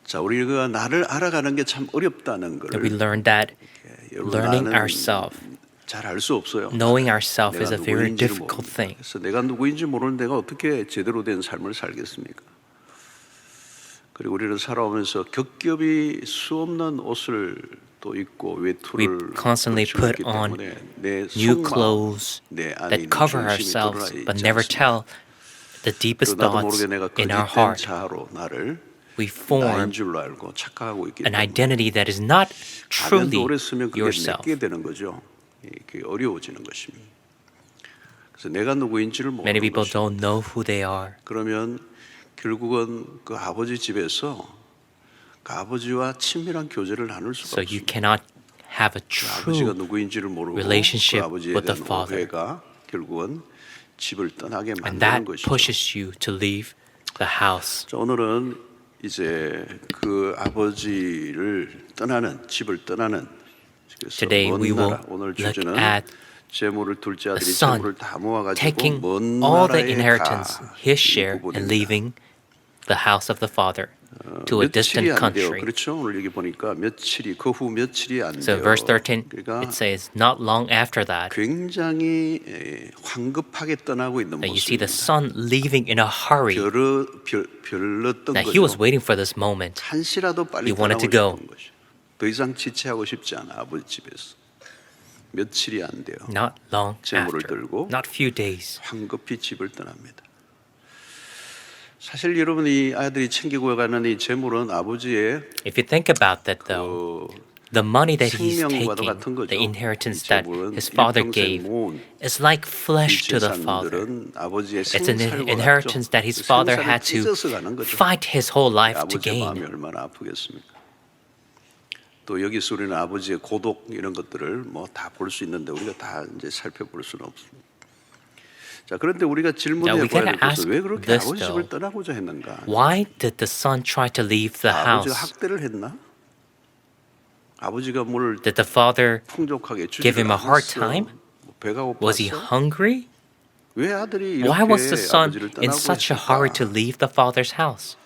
자, 우리가 나를 알아가는 게 참 어렵다는 걸 We learned that learning ourselves, 잘 알 수 없어요. knowing ourselves is 내가 a very 누구인지를 difficult 모릅니다. thing. 그래서 내가 누구인지 모르는 내가 어떻게 제대로 된 삶을 살겠습니까? 그리고 우리는 살아오면서 겹겹이 수없는 옷을 또 입고 We 외투를 constantly put 걸치고 있기 on 때문에 내 new 속마음, clothes 내 안에 that 있는 cover 중심이 ourselves 드러나 but 있지 never 않습니다. tell the deepest 그리고 나도 thoughts 모르게 내가 in our 거짓된 heart. 자아로 나를 We 나인 form 줄로 알고 착각하고 있기 an 때문에 identity that is not 4년도 truly 오래 쓰면 그게 yourself. 내게 되는 거죠. 그게 어려워지는 것입니다. 그래서 내가 누구인지를 Many 모르는 people 것입니다. don't know who they are. 그러면 결국은 그 아버지 집에서 그 아버지와 친밀한 교제를 나눌 수가 So you 없습니다. cannot have a 아버지가 true 누구인지를 모르고 그 relationship 아버지에 with the 대한 father. 오해가 결국은 집을 떠나게 And 만드는 that 것이죠. pushes you to leave the house. 자, 오늘은 이제 그 아버지를 떠나는 집을 떠나는 그래서 Today 먼 we will 나라 오늘 look 주제는 at 재물을 둘째 아들이 the son 재물을 다 모아가지고 taking 먼 all the 나라에 inheritance, 가. his 이 share, 부분입니다. and leaving the house of the father to a 며칠이 distant 안 돼요. country. 그렇죠? 오늘 여기 보니까 며칠이 그 후 며칠이 안 So 돼요. verse 13, 그러니까 it says, not long after that, 굉장히 황급하게 떠나고 있는 that you see the 모습입니다. son leaving in a hurry. 별렀던 That he was 거죠. waiting for this moment. 한시라도 빨리 He wanted 떠나고 to go. 싶은 거죠. 더 이상 지체하고 싶지 않아 아버지 집에서. 며칠이 안 돼요. Not long 재물을 after, 들고 not few days. 황급히 집을 떠납니다. 사실 여러분 이 아들이 챙기고 가는 이 재물은 아버지의 If you think about that though, the money that he's 생명과도 taking, 같은 거죠. the inheritance 이 that 재물은 his father 일평생 gave, 모은 is like 이 flesh to the father. 재산들은 아버지의 It's an 생살과 inheritance that his father had to 찢어서 가는 거죠. fight his whole life to 아버지의 마음이 gain. 얼마나 아프겠습니까? 또 여기서 우리는 아버지의 고독 이런 것들을 뭐 다 볼 수 있는데 우리가 다 이제 살펴볼 수는 없습니다. 자, 그런데 우리가 Now 질문해 we 봐야 gotta 될 것은 ask 왜 그렇게 this 아버지 집을 though. 떠나고자 했는가? Why did the son try to leave the 아버지가 house? 학대를 했나? 아버지가 뭘 Did the father 풍족하게 주지 give him a hard 않았어? time? 뭐 배가 Was he 고팠어? hungry? 왜 아들이 이렇게 Why was the son 아버지를 in 떠나고 such a hurry to 했을까? leave the father's house?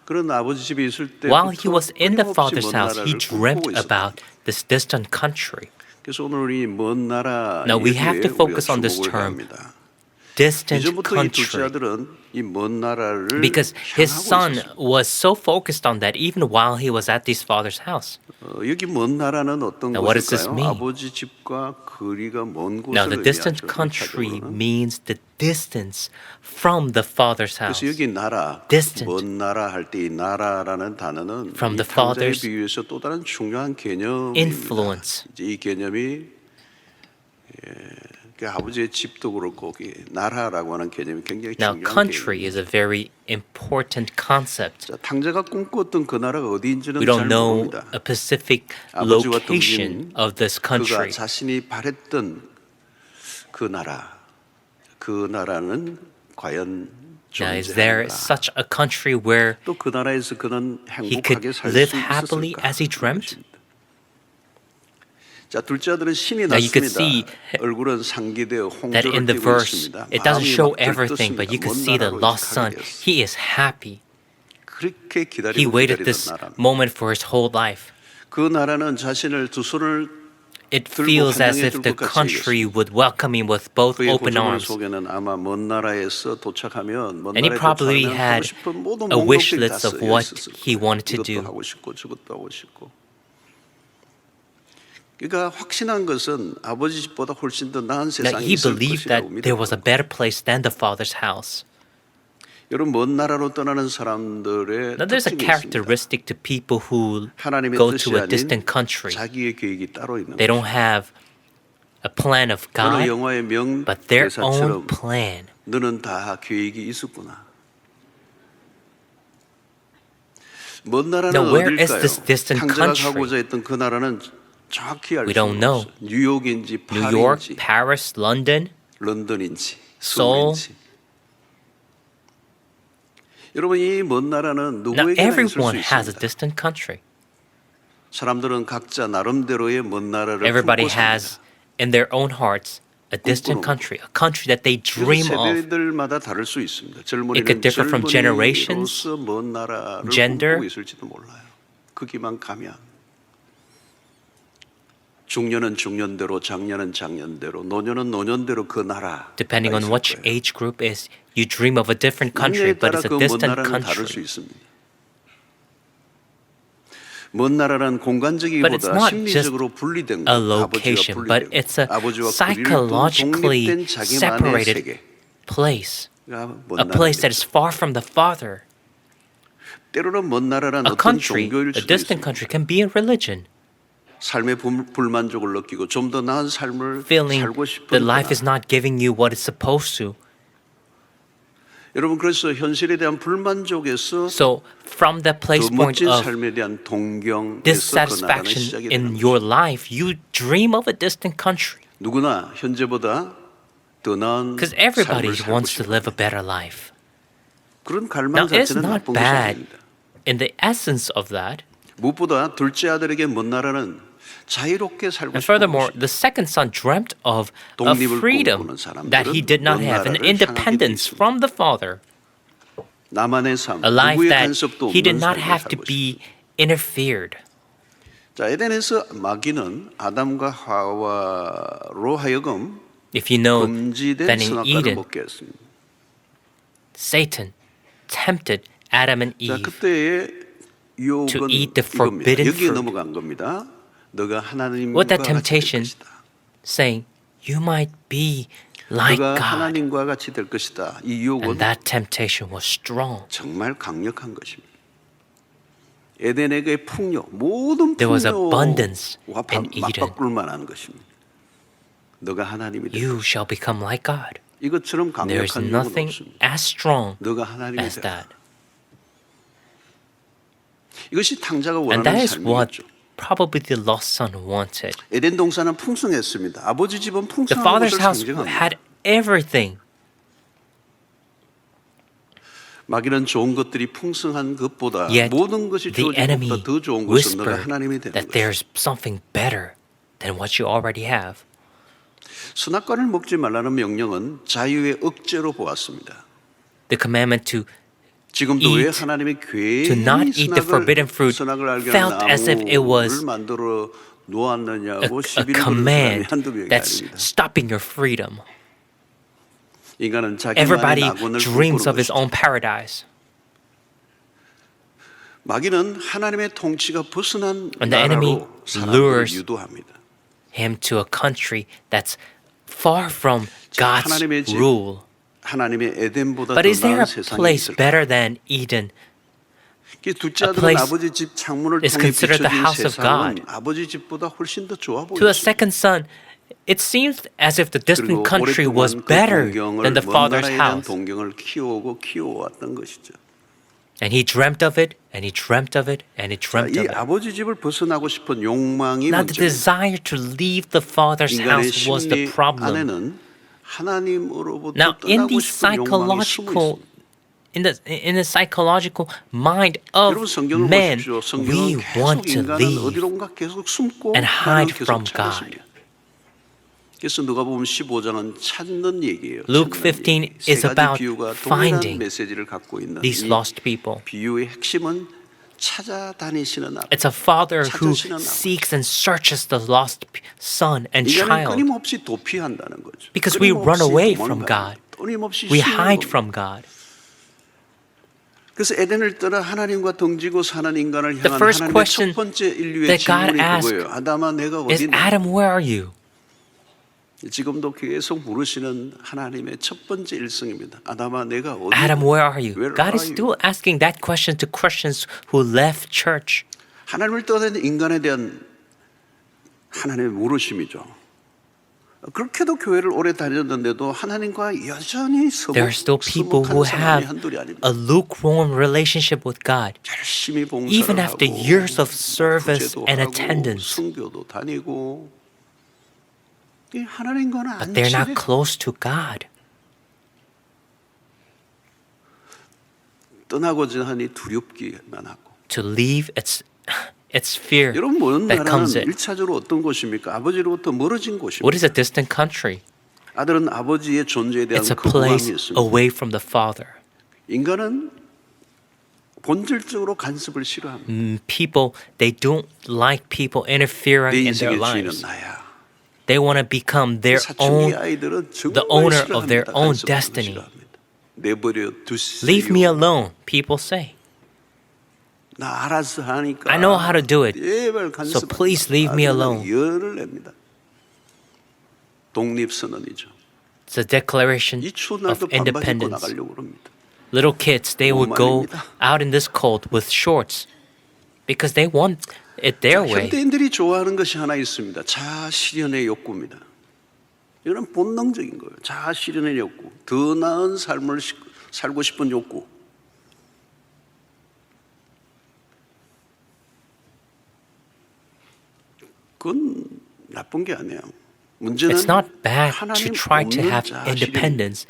그런 아버지 집에 있을 때 While he was in the 끊임없이 father's 먼 house, he 나라를 dreamt 꿈꾸고 있었다. about this distant country. 그래서 오늘 우리 먼 나라 Now we have to 얘기에 focus 우리가 on this 주목을 해야 term, 합니다. distant 이전부터 이 둘째 country. 아들은 이 먼 나라를 Because his 향하고 son 있었습니다. was so focused on that even while he was at his father's house. 여기 먼 나라는 어떤 Now, what does this 곳일까요? mean? 아버지 집과 거리가 먼 Now, 곳을 the distant 의미하죠. country 전체적으로는. means the distance from the father's house. 그래서 여기 나라, Distant. 먼 나라 할 때 이 나라라는 단어는 From 이 the 탕자에 father's 비유해서 또 다른 중요한 개념입니다. influence. 이제 이 개념이 그 아버지의 집도 그렇고 나라라고 하는 개념이 굉장히 Now, 중요한 country 개념입니다. is a very important concept. 자, 탕자가 꿈꿨던 그 나라가 어디인지는 We 잘 don't know 모릅니다. a specific 아버지와 location 동진 of this 그가 country. 자신이 바랬던 그 나라는 과연 Now, is there 존재하는가? such a country where 또 그 나라에서 그는 he could 행복하게 살 live 수 happily 있었을까? as he dreamt? 자, 둘째 아들은 신이 Now, you could 났습니다. see 얼굴은 상기되어 that 홍조를 in the 띠고 verse, 있습니다. it doesn't 마음이 show 막 everything, 들떴습니다. but you could 먼 see the 나라로 lost 가게 son. 되었어요. He is happy. 그렇게 He 기다리고 waited 기다리던 this 나라. moment for his whole life. 그 나라는 자신을 두 손을 It 들고 feels as 환영해 if 줄 the 것 같이 country would welcome him with both 그의 open 호주머니 arms. 속에는 아마 먼 나라에서 도착하면 먼 And he 나라에 probably 도착하면 had 하고 싶은 모든 a wish 목록들이 다 list of 쓰여 what 있었을 he 거예요. wanted to 이것도 do. 하고 싶고 저것도 하고 싶고. 그러니까 확신한 것은 아버지 집보다 훨씬 더 나은 Now, 세상이 he 있을 believed 것이라고 that there was a 믿었고. better place than the father's house. 여러분 먼 나라로 떠나는 사람들의 Now, there's a 특징이 있습니다. characteristic to people who 하나님의 go 뜻이 to a 아닌 distant country. 자기의 계획이 따로 있는 They don't 거죠. have a plan of 어느 God, 영화의 but their 명대사처럼 own plan. 너는 다 계획이 있었구나. 먼 나라는 Now, where is 어딜까요? this distant 탕자가 country? 가고자 했던 그 나라는 정확히 알 We 수 don't know. 없어요. 뉴욕인지 New York, 파리인지 Paris, London, 런던인지 Seoul. 서울인지. 여러분 이 먼 나라는 Now, 누구에게나 있을 수 everyone has a 있습니다. distant country. 사람들은 각자 나름대로의 먼 나라를 Everybody 품고 has 삽니다. in their own hearts a distant country, a country that they dream of. 세대들마다 다를 수 있습니다. It 젊은이는 could differ from generations, 젊은이로서 먼 나라를 gender. 꿈꾸고 있을지도 몰라요. 거기만 가면. 중년은 중년대로, 장년은 장년대로, 노년은 노년대로 그 나라. Depending on which age group is, you dream of a different country, but it's a distant 다를 수 country. 있습니다. 먼 나라는 But it's 공간적이기보다 not 심리적으로 분리된 a 것, location, but it's a 아버지와 psychologically 독립된 자기만의 separated 세계가 place, 먼 a place that 나라입니다. is far from the Father. 때로는 먼 나라란 A 어떤 country, 종교일 a 수도 distant 있습니다. country, can be a religion, 삶의 불만족을 느끼고 좀 더 나은 삶을 feeling 살고 that 싶은 life is 나라. not giving you what it's supposed to. 여러분 그래서 현실에 대한 불만족에서 So, from that place 더 point 멋진 of 삶에 대한 동경에서 그 나라는 dissatisfaction 시작이 in 되는 your 것입니다. life, you dream of a distant country. 누구나 현재보다 더 나은 Because everybody 삶을 살고 wants to 싶어요. live a better life. 그런 Now, 갈망 it's 자체는 not 나쁜 것이 bad 아닙니다. in the essence of that. 무엇보다 둘째 아들에게 먼 나라는 자유롭게 살고 And 싶은 furthermore, 것입니다. the second son dreamt of a 독립을 freedom 꿈꾸는 사람들은 that he did not 먼 have, an 나라를 independence 향하게 돼 있습니다. from the Father, 나만의 삶, a life 누구의 that 간섭도 he did 없는 not 삶을 have to 살고 be 싶습니다. interfered. 자, 에덴에서 마귀는 아담과 하와로 하여금 If you know 금지된 that in 선악과를 Eden, 먹게 했습니다. Satan tempted Adam and 자, Eve 그때의 유혹은 to eat the 이겁니다. forbidden 여기에 fruit. 넘어간 겁니다. 너가 하나님과 What that 같이 될 temptation 것이다. saying, you might be like 너가 God. 하나님과 같이 될 것이다. 이 유혹은 And that temptation was strong. 정말 강력한 것입니다. 에덴에게 풍요, 모든 There was abundance 풍요와 in Eden. 맞바꿀 만한 것입니다. 너가 하나님이 될 You 것이다. shall become like God. 이것처럼 There is 강력한 유혹은 nothing 없습니다. as strong 너가 하나님이 as 되라. that. 이것이 탕자가 And that 원하는 is what 삶이겠죠. probably the lost son wanted. 에덴 동산은 풍성했습니다. 아버지 집은 The 풍성한 father's 것을 house 상징합니다. had everything. 마귀는 좋은 것들이 풍성한 것보다 Yet 모든 것이 the 주어진 enemy 것보다 더 좋은 것은 너가 whispered 하나님이 되는 that 것이다. there's something better than what you already have. 선악과를 먹지 말라는 명령은 자유의 억제로 보았습니다. The commandment to 지금도 왜 eat, 하나님이 to not 괜히 eat the forbidden fruit 선악을 알게 felt 하는 as if it was 나무를 만들어 놓았느냐고 a 시비를 거는 사람이 command 한두 명이 that's 아닙니다. stopping your freedom. 인간은 자기만의 Everybody 낙원을 dreams of 꿈꾸는 his 것이죠. own paradise. 마귀는 하나님의 통치가 벗어난 And the enemy 나라로 사람들을 lures 유도합니다. him to a country that's far from God's 하나님의 집, rule. 하나님의 에덴보다 But 더 is there 나은 a 세상이 place 있을까? better than Eden? 둘째 a 아들은 place 아버지 집 창문을 is 통해 considered the 비춰진 house of 세상은 God. 아버지 집보다 훨씬 더 좋아 To a 보였습니다. second son, it seems as if the distant 그리고 country was 오랫동안 그 better 동경을 than the 먼 father's 나라에 대한 house. 동경을 키워왔던 것이죠. And he dreamt of it, and he dreamt of it, and he dreamt 이 of it. 아버지 집을 벗어나고 싶은 욕망이 Now, the 문제입니다. desire to leave the father's 인간의 house was the 심리 problem. 안에는 하나님으로부터 Now, in 떠나고 the 싶은 욕망이 숨어 psychological, 있습니다. in the psychological mind of 여러분 성경을 man, 보십시오. we 성경은 want 계속 to 인간은 leave 어디론가 계속 숨고 and 하나님은 hide 계속 from 찾았습니다. 그래서 누가 보면 15장은 찾는 얘기예요. Luke 찾는 15 얘기. 세 is 가지 about 비유가 finding 동일한 메시지를 갖고 있는 these 이 lost people. 비유의 핵심은 찾아다니시는 아버지. It's a father who 찾으시는 아버지. seeks and searches the lost son and 인간은 child. 끊임없이 도피한다는 거죠. Because we run 끊임없이 away from 도망가요. God. 끊임없이 We 숨는 hide 겁니다. from God. 그래서 에덴을 떠나 하나님과 동지고 사는 인간을 The 향한 first 하나님의 question 첫 번째 인류의 that God 질문이 asked 그거예요. 아담아 내가 Is 어디 있냐? Adam, where are you? 지금도 계속 물으시는 하나님의 첫 번째 일성입니다. 아담아 내가 어디 Adam, where are you? Where God are is you? still asking that question to Christians who left church. 하나님을 떠난 인간에 대한 하나님의 물으심이죠. 그렇게도 교회를 오래 다녔는데도 하나님과 여전히 There are still people who 서먹한 사람이 have 한둘이 아닙니다. a lukewarm relationship with God. 열심히 봉사를 Even after 하고 years of service 구제도 and 하고 attendance. 선교도 다니고 이 하나님과는 But 안 they're not 친해요. close to God. 떠나고자 하니 두렵기만 하고. To leave, it's fear 여러분 먼 that comes 나라는 in. 일차적으로 어떤 곳입니까? 아버지로부터 멀어진 곳입니다. What is a distant country? 아들은 아버지의 존재에 대한 It's a 거부감이 place 있습니다. away from the Father. 인간은 본질적으로 간섭을 싫어합니다. People, they don't like people 내 interfering in their 인생의 주인은 lives. 나야. They want to become their 사춘기 own, 아이들은 the 정말 owner of their 싫어합니다. own 간섭하는 거 destiny. 싫어합니다. 내버려 두세요. Leave me alone, people say. 나 알아서 하니까. I know how to do it. 제발 So 간섭. please leave me alone. 열을 냅니다. 독립선언이죠. It's a declaration 이 추운 of 날도 반바지 입고 independence. 나가려고 합니다. Little kids, they would go 말입니다. out in this cold with shorts because they want it their way. 현대인들이 좋아하는 것이 하나 있습니다. 자아 실현의 욕구입니다. 이건 본능적인 거예요. 자아 실현의 욕구, 더 나은 삶을 살고 싶은 욕구. 그건 나쁜 게 아니에요. 문제는 It's not bad to 하나님 try to 없는 have 자아 실현. independence,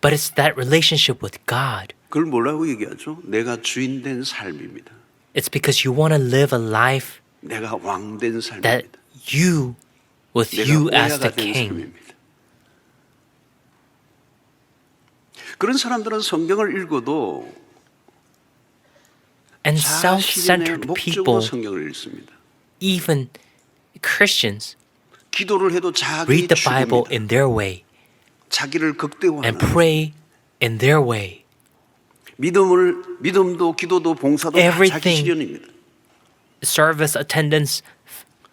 but it's that relationship with God. 그걸 뭐라고 얘기하죠? 내가 주인 된 삶입니다. It's because you want to live a life 내가 왕 된 that 삶입니다. you, with 내가 you as 오야가 the 된 king. 삶입니다. 그런 사람들은 성경을 읽어도 And 자아 실현의 self-centered 목적으로 people, 성경을 읽습니다. even Christians, 기도를 해도 자기 read the Bible 추구입니다. in their way 자기를 극대화하는 and pray in their way. 믿음도 기도도 봉사도 다 자기 Everything. 실현입니다. Service, attendance,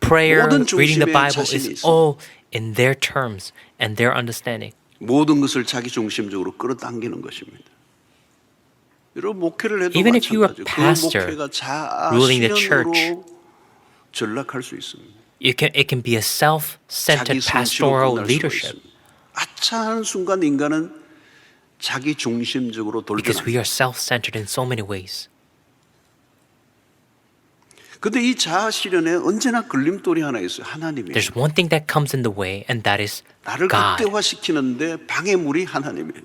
prayer, 모든 reading the 중심에 Bible 자신이 is 있습니다. all in their terms and their understanding. 모든 것을 자기 중심적으로 끌어당기는 것입니다. 여러분 목회를 해도 Even if you are 마찬가지예요. a pastor 그 목회가 자아 ruling the 실현으로 church, 전락할 수 있습니다. It can be a self-centered 자기 성취로 pastoral 끝날 수가 leadership 있습니다. 아차하는 순간 인간은 자기 중심적으로 because we 돌변합니다. are self-centered in so many ways. 근데 이 자아 실현에 언제나 걸림돌이 하나 있어요. 하나님이에요. There's one thing that comes in the way, and that is 나를 God. 극대화시키는데 방해물이 하나님이에요.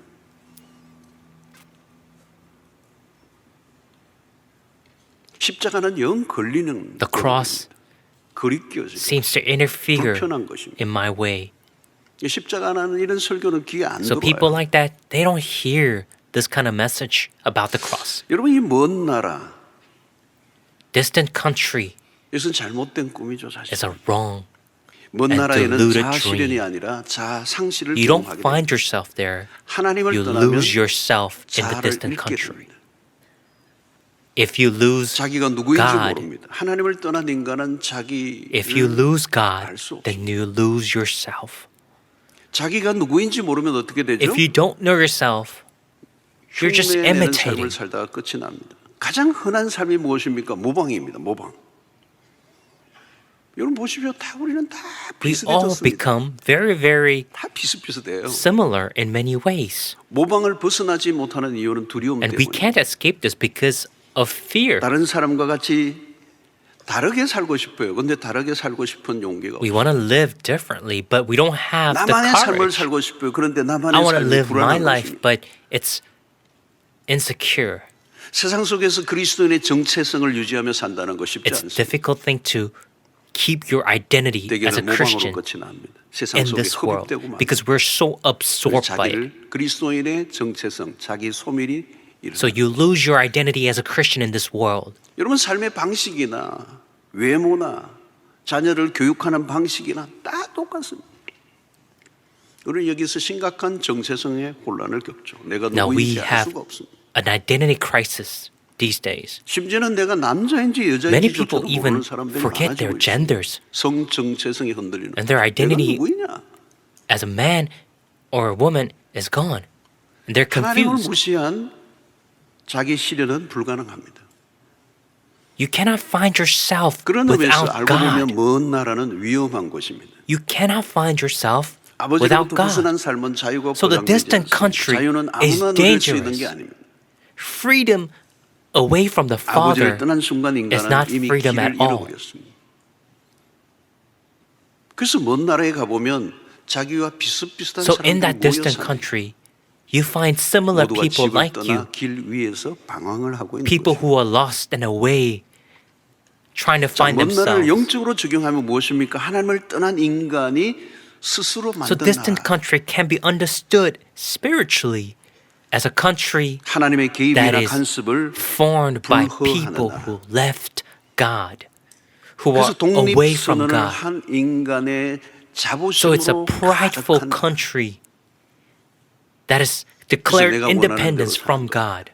십자가는 영 걸리는 The cross 거리끼어지고 seems to interfere 불편한 것입니다. in my way. 십자가는 이런 설교는 귀에 안 So people 들어와요. like that, they don't hear this kind of message about the cross. 여러분 이 먼 나라 Distant country 이것은 잘못된 꿈이죠 사실. is a wrong. 먼 and 나라에는 deluded 자아 실현이 dream. 아니라 자아 상실을 You don't 경험하게 됩니다. find yourself there. 하나님을 You 떠나면 lose yourself in the 자아를 distant 잃게 country. 됩니다. If you lose 자기가 누구인지 God, 모릅니다. 하나님을 떠난 인간은 if you 자기를 lose God, 알 수 없습니다. then you lose yourself. 자기가 누구인지 모르면 어떻게 되죠? If you don't know yourself, you're just 흉내내는 imitating. 삶을 살다가 끝이 납니다. 가장 흔한 삶이 무엇입니까? 모방입니다. 모방. 여러분 보십시오. 다 우리는 다 We all 비슷해졌습니다. become very, very 다 비슷비슷해요. similar in many ways. 모방을 벗어나지 못하는 이유는 두려움 And we 때문에. can't escape this because of fear. 다른 사람과 같이 다르게 살고 싶어요. 근데 다르게 살고 싶은 용기가 We 없어요. want to live differently, but we don't have the 나만의 삶을 courage. 살고 싶어요. 그런데 I 나만의 want to 삶이 live my 불안한 life, 것입니다. but it's insecure. 세상 속에서 그리스도인의 정체성을 유지하며 산다는 거 쉽지 It's a 않습니다. difficult thing to keep your identity as a 대개는 모방으로 Christian 끝이 납니다. 세상 in 속에 this world 흡입되고 만 because we're so absorbed by it. 자기를 그리스도인의 정체성, 자기 소멸이 일어납니다. So you lose your identity as a Christian in this world. 여러분 삶의 방식이나 외모나 자녀를 교육하는 방식이나 다 똑같습니다. 우리는 여기서 심각한 정체성의 혼란을 겪죠. 내가 Now we 누구인지 알 have 수가 없습니다. an identity crisis these days. 심지어는 내가 남자인지 Many people 여자인지조차도 even 모르는 사람들이 forget their 많아지고 있습니다. genders 성 정체성이 흔들리는 and their identity 내가 누구이냐? as a man or a woman is gone. And they're 하나님을 confused. 무시한 자기 실현은 불가능합니다. You cannot find yourself 그런 의미에서 without 알고 보면 God. 먼 나라는 위험한 곳입니다. You cannot find yourself without 아버지로부터 God. 벗어난 삶은 자유가 So the 보장되지 distant 않습니다. country 자유는 is 아무나 누릴 수 있는 dangerous. 게 아닙니다. Freedom away from the 아버지를 Father 떠난 순간 is 인간은 not 이미 freedom 길을 at all. 잃어버렸습니다. 그래서 먼 나라에 가보면 자기와 비슷비슷한 So in 사람들이 that 모여 distant 삽니다. country, you find similar 모두가 people 집을 like you, 떠나 길 위에서 방황을 하고 있는 people 것입니다. who are lost and away, trying to 자, find 먼 나라를 themselves. 영적으로 적용하면 무엇입니까? 하나님을 떠난 인간이 스스로 So 만든 distant 나라. country can be understood spiritually as a country 하나님의 that 개입이나 is 간섭을 formed by 불허하는 people 나라. who left God, who 그래서 are away from 독립선언을 God. 한 인간의 So it's a 자부심으로 prideful 가득한 나라. country that has 그래서 declared 내가 원하는 independence 대로 from 사는 거야. God.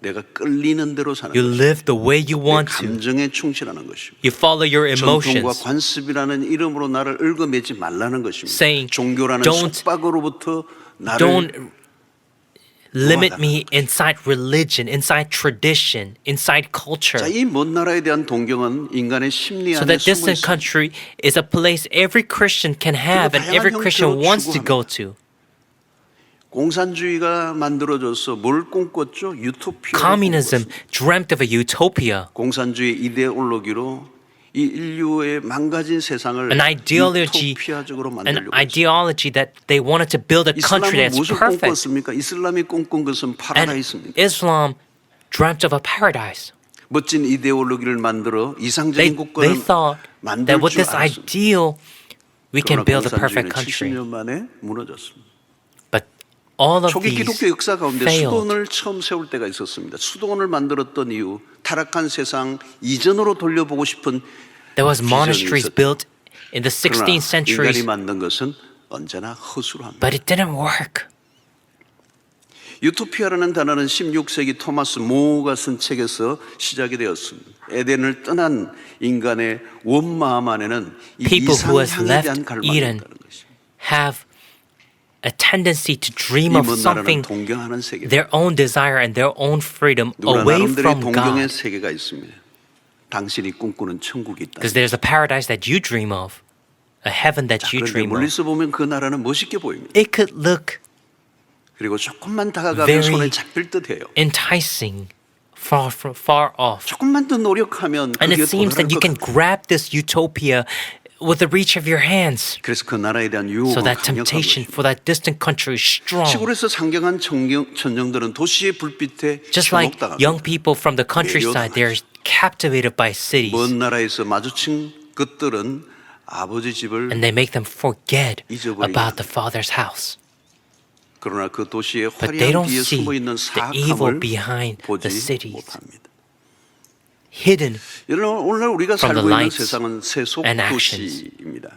내가 끌리는 대로 사는 You 것이고 live the way you 내 want to. 감정에 충실하는 것이고 You follow your 전통과 emotions, 관습이라는 이름으로 나를 얽어매지 말라는 것입니다. saying, 종교라는 don't- 속박으로부터 나를 don't limit 노하다. me inside religion, inside tradition, inside culture. 자, 이 먼 나라에 대한 동경은 인간의 심리 So 안에 that 숨어 distant 있습니다. country is a place every Christian can have and every 다양한 Christian 형태로 wants to go 추구합니다. to. 공산주의가 만들어져서 뭘 꿈꿨죠? 유토피아. Communism dreamt of a utopia, 공산주의 이데올로기로 이 인류의 망가진 세상을 an ideology, 유토피아적으로 an 만들려고 했습니다. ideology that they wanted to build a country 이슬람은 that's 무엇을 perfect. 꿈꿨습니까? 이슬람이 꿈꾼 것은 And 파라다이스입니다. Islam dreamt of a paradise. 멋진 이데올로기를 만들어 They 이상적인 국가를 thought 만들 that with 줄 this 알았습니다. ideal, we can 그러나 build a perfect 공산주의는 country. 70년 만에 무너졌습니다. But all of 초기 these 기독교 역사 가운데 failed. 수도원을 처음 세울 때가 있었습니다. 수도원을 만들었던 이유, 타락한 세상 이전으로 돌려보고 싶은 There was 비전이 monasteries 있었다. built in the 그러나 16th century, 인간이 만든 것은 언제나 허수로 합니다. but it didn't work. 유토피아라는 단어는 16세기 토마스 모가 쓴 책에서 시작이 되었습니다. 에덴을 떠난 인간의 원마음 안에는 이 People who has 이상향에 대한 left 갈망이 Eden 있다는 것입니다. have a tendency to dream 이 of 먼 나라는 something, 동경하는 세계입니다. their own desire and their own freedom 누구나 away 나름대로의 from 동경의 God. 세계가 있습니다. 당신이 꿈꾸는 천국이 있다. Because there's a paradise that you dream of, a heaven that you 그런데 dream of. 멀리서 보면 그 나라는 멋있게 보입니다. It could look 그리고 조금만 다가가면 very 손에 잡힐 듯해요. enticing, far off. 조금만 더 노력하면 And 그게 it seems 도달할 that you 것 can 같아요. grab this utopia with the reach of your hands. 그래서 그 나라에 대한 So 유혹은 that 강력한 temptation 것입니다. for that distant country is strong. 시골에서 상경한 천정들은 도시의 불빛에 Just like 현혹당합니다. young people from the countryside, they're captivated by cities. 먼 나라에서 마주친 것들은 아버지 집을 And they make them forget 잊어버리게 about the father's house. 그러나 그 도시의 But they 화려한 don't 뒤에 see 숨어 있는 the evil 사악함을 behind 보지 the cities. 못합니다. Hidden 여러분 오늘 우리가 from 살고 the 있는 lights 세상은 세속 and actions. 도시입니다.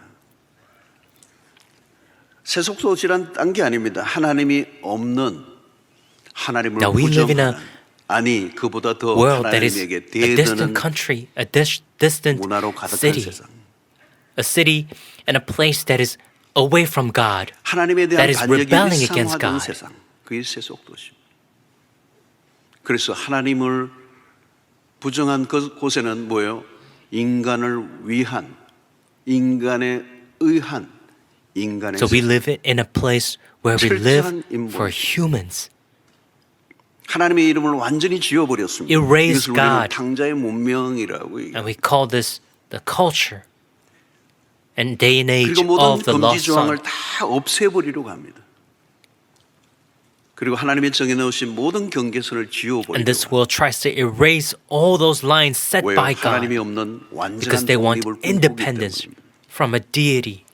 세속 도시란 딴 게 아닙니다. 하나님이 없는 하나님을 Now we live in a 부정하는 아니 그보다 더 world that is 하나님에게 a distant 대드는 country, a distant 문화로 가득한 city, 세상. a city and a place that is away from God. 하나님에 that 대한 is 반역이 rebelling against 일상화된 God. 세상. 그게 세속 도시입니다. 그래서 하나님을 부정한 곳에는 뭐예요? 인간을 위한, 인간에 의한, 인간의 So we 세상. live it in a place where we live 철저한 인본. for humans. 하나님의 이름을 완전히 지워버렸습니다. Erase 이것을 우리는 God. 탕자의 문명이라고 얘기해요. And we call this the culture and day and age 그리고 모든 of the 금지 lost 조항을 son. 다 없애버리려고 합니다. 그리고 하나님이 정해놓으신 모든 경계선을 And 지워버리려고 this world tries to erase all those lines set 왜요? by 하나님이 God 없는 완전한 because they want 독립을 꿈꾸기 independence 때문입니다. from a deity.